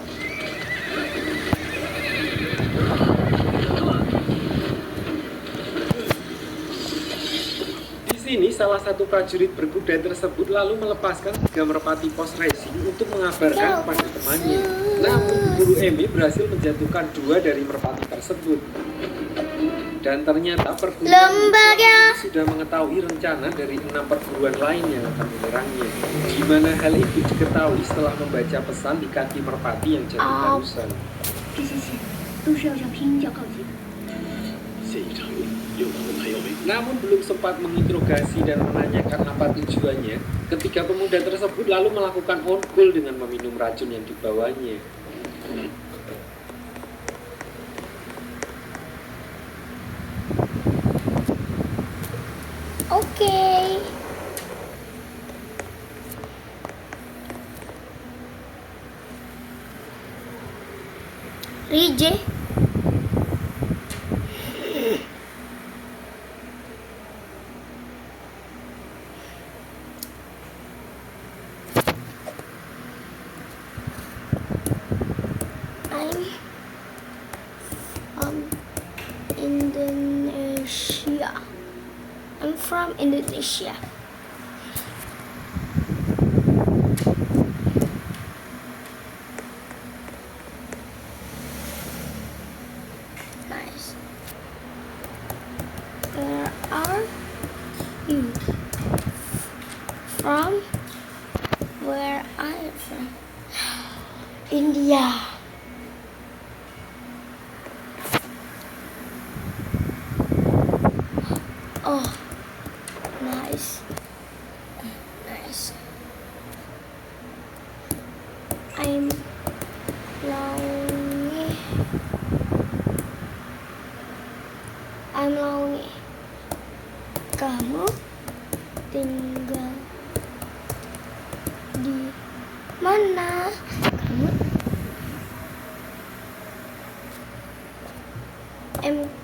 Di sini salah satu prajurit berkuda tersebut lalu melepaskan 3 merpati pos racing untuk mengabarkan kepada temannya. Namun Guru Emi berhasil menjatuhkan 2 dari merpati tersebut. Dan ternyata perguruan Lembaga. sudah mengetahui rencana dari 6 perguruan lain yang akan menyerangnya. Di mana hal itu diketahui setelah membaca pesan di kaki merpati yang jatuh barusan. 这些线都是要向平鹰教告急的。 现一场又到了他要为 Namun belum sempat menginterogasi dan menanyakan apa tujuannya, ketiga pemuda tersebut lalu melakukan on-call dengan meminum racun yang dibawanya. Oke. Rije. I'm from Indonesia. Nice. Where are you from? Where I am from? India. Oh, nice. Nice. I'm lonely. I'm lonely. Kamu tinggal di mana?